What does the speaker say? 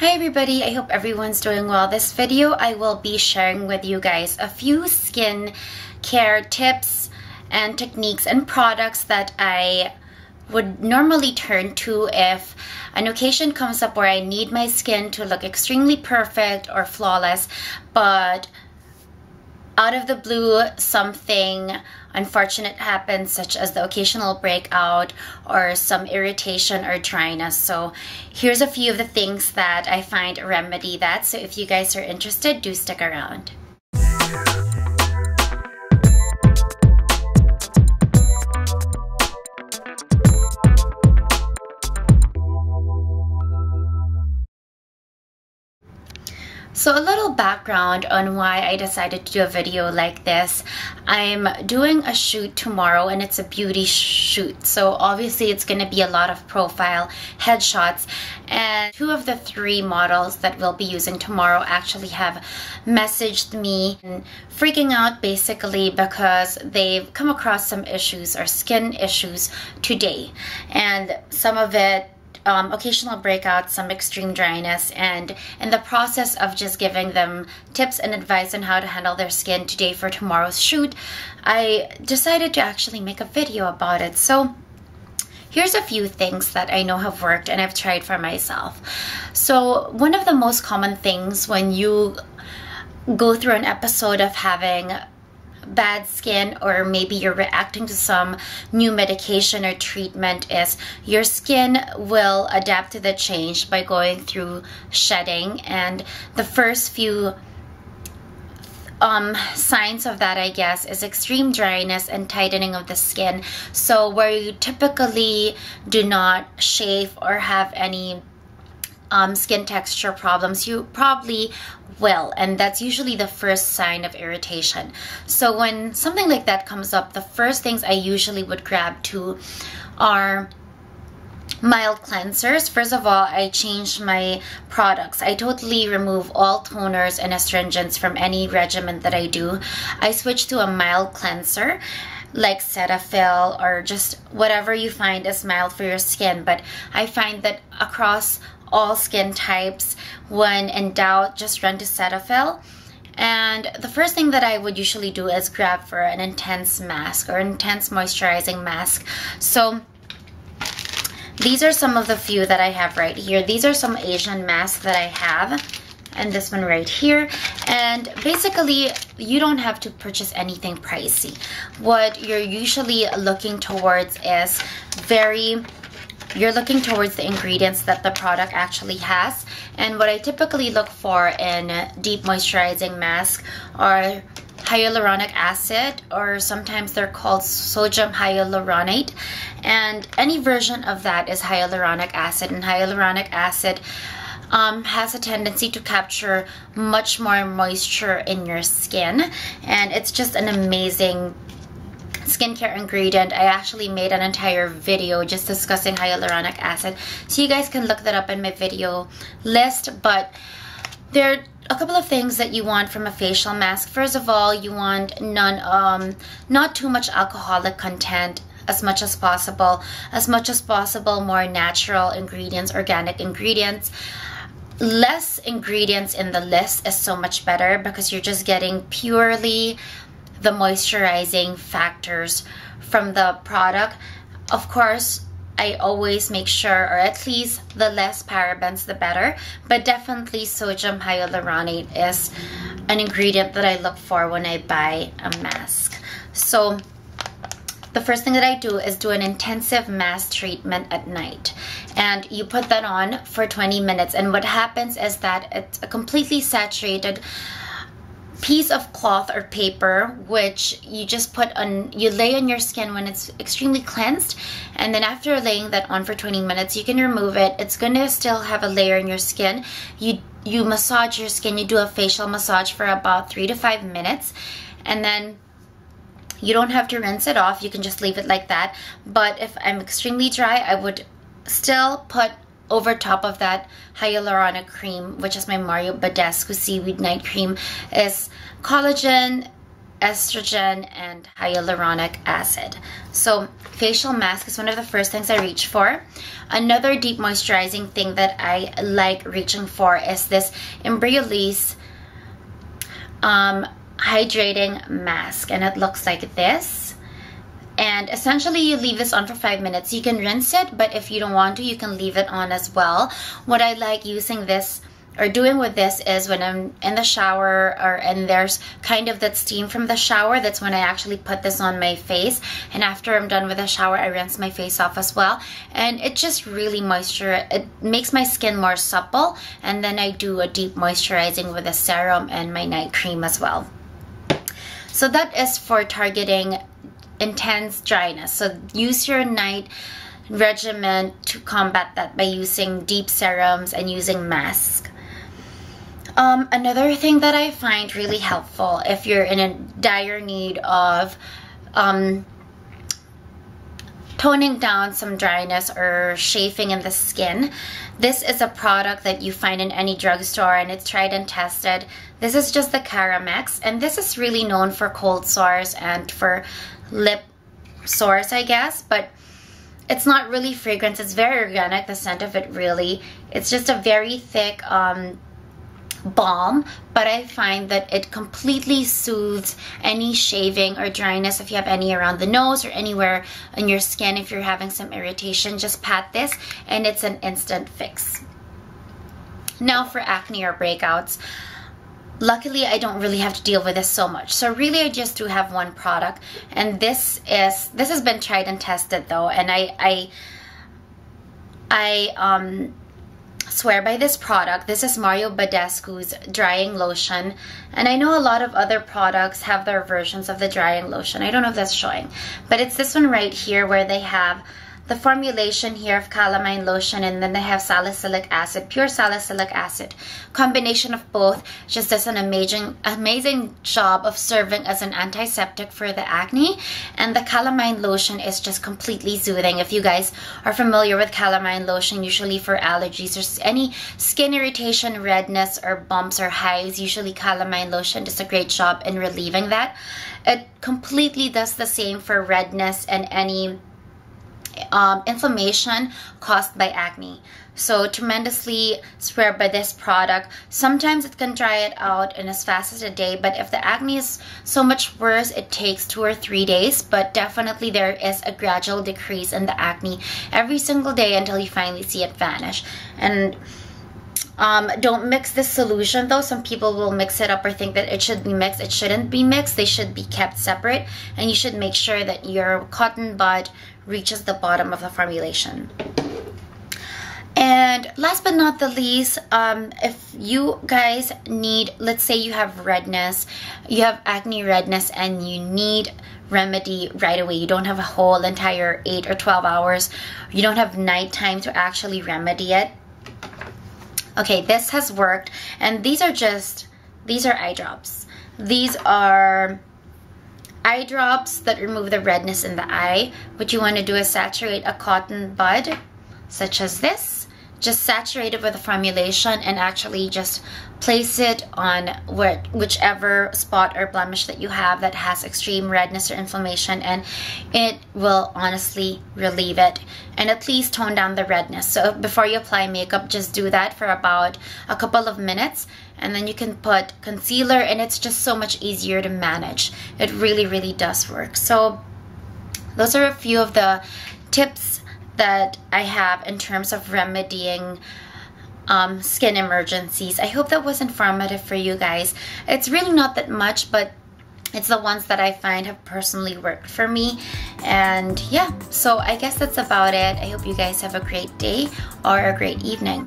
Hi everybody, I hope everyone's doing well. This video I will be sharing with you guys a few skin care tips and techniques and products that I would normally turn to if an occasion comes up where I need my skin to look extremely perfect or flawless, but out of the blue something unfortunate happens, such as the occasional breakout or some irritation or dryness. So here's a few of the things that I find remedy that. So if you guys are interested, do stick around. So a little background on why I decided to do a video like this. I'm doing a shoot tomorrow and it's a beauty shoot. So obviously it's going to be a lot of profile headshots, and two of the three models that we'll be using tomorrow actually have messaged me and freaking out basically because they've come across some issues or skin issues today, and some of it occasional breakouts, some extreme dryness, and in the process of just giving them tips and advice on how to handle their skin today for tomorrow's shoot, I decided to actually make a video about it. So here's a few things that I know have worked and I've tried for myself. So one of the most common things when you go through an episode of having bad skin, or maybe you're reacting to some new medication or treatment, is your skin will adapt to the change by going through shedding. And the first few signs of that, I guess, is extreme dryness and tightening of the skin. So where you typically do not shave or have any skin texture problems, you probably will, and that's usually the first sign of irritation. So when something like that comes up, the first things I usually would grab to are mild cleansers. First of all, I change my products. I totally remove all toners and astringents from any regimen that I do. I switch to a mild cleanser like Cetaphil or just whatever you find is mild for your skin. But I find that across all skin types, when in doubt, just run to Cetaphil. And the first thing that I would usually do is grab for an intense mask or intense moisturizing mask. So these are some of the few that I have right here. These are some Asian masks that I have, and this one right here. And basically you don't have to purchase anything pricey. What you're usually looking towards is you're looking towards the ingredients that the product actually has. And what I typically look for in deep moisturizing masks are hyaluronic acid, or sometimes they're called sodium hyaluronate, and any version of that is hyaluronic acid. And hyaluronic acid has a tendency to capture much more moisture in your skin, and it's just an amazing skincare ingredient. I actually made an entire video just discussing hyaluronic acid, so you guys can look that up in my video list. But there are a couple of things that you want from a facial mask. First of all, you want not too much alcoholic content, as much as possible more natural ingredients, organic ingredients. Less ingredients in the list is so much better because you're just getting purely the moisturizing factors from the product. Of course, I always make sure, or at least the less parabens the better, but definitely sodium hyaluronate is an ingredient that I look for when I buy a mask. So the first thing that I do is do an intensive mask treatment at night, and you put that on for 20 minutes. And what happens is that it's a completely saturated piece of cloth or paper, which you just you lay on your skin when it's extremely cleansed, and then after laying that on for 20 minutes, you can remove it. It's gonna still have a layer in your skin. You massage your skin, you do a facial massage for about 3 to 5 minutes, and then you don't have to rinse it off. You can just leave it like that. But if I'm extremely dry, I would still put over top of that hyaluronic cream, which is my Mario Badescu Seaweed Night Cream. Is collagen estrogen and hyaluronic acid. So facial mask is one of the first things I reach for. Another deep moisturizing thing that I like reaching for is this Embryolisse hydrating mask, and it looks like this. And essentially you leave this on for 5 minutes. You can rinse it, but if you don't want to, you can leave it on as well. What I like using this or doing with this is when I'm in the shower and there's kind of that steam from the shower, that's when I actually put this on my face. And after I'm done with the shower, I rinse my face off as well. And it just really it makes my skin more supple. And then I do a deep moisturizing with a serum and my night cream as well. So that is for targeting intense dryness. So use your night regimen to combat that by using deep serums and using masks. Another thing that I find really helpful if you're in a dire need of toning down some dryness or chafing in the skin, this is a product that you find in any drugstore, and it's tried and tested. This is just the Caramex, and this is really known for cold sores and for lip sores, I guess, but it's not really fragrance. It's very organic, the scent of it really. It's just a very thick balm, but I find that it completely soothes any shaving or dryness if you have any around the nose or anywhere on your skin. If you're having some irritation, just pat this and it's an instant fix. Now for acne or breakouts, luckily I don't really have to deal with this so much, so really I just do have one product, and this has been tried and tested though, and I swear by this product. This is Mario Badescu's drying lotion, and I know a lot of other products have their versions of the drying lotion. I don't know if that's showing, but it's this one right here where they have the formulation here of calamine lotion, and then they have salicylic acid, pure salicylic acid. Combination of both just does an amazing job of serving as an antiseptic for the acne, and the calamine lotion is just completely soothing. If you guys are familiar with calamine lotion, usually for allergies or any skin irritation, redness or bumps or hives, usually calamine lotion does a great job in relieving that. It completely does the same for redness and any inflammation caused by acne. So tremendously swear by this product. Sometimes it can dry it out in as fast as a day, but if the acne is so much worse, it takes 2 or 3 days. But definitely there is a gradual decrease in the acne every single day until you finally see it vanish. And don't mix this solution though. Some people will mix it up or think that it should be mixed. It shouldn't be mixed. They should be kept separate, and you should make sure that your cotton bud reaches the bottom of the formulation. And last but not the least, if you guys need, let's say you have redness, you have acne redness and you need remedy right away. You don't have a whole entire 8 or 12 hours. You don't have nighttime to actually remedy it. Okay, this has worked, and these are eye drops. These are eye drops that remove the redness in the eye. What you want to do is saturate a cotton bud, such as this. Just saturate it with a formulation and actually just place it on whichever spot or blemish that you have that has extreme redness or inflammation, and it will honestly relieve it and at least tone down the redness. So before you apply makeup, just do that for about a couple of minutes, and then you can put concealer, and it's just so much easier to manage. It really, really does work. So those are a few of the tips that I have in terms of remedying skin emergencies. I hope that was informative for you guys. It's really not that much, but it's the ones that I find have personally worked for me. And yeah, so I guess that's about it. I hope you guys have a great day or a great evening.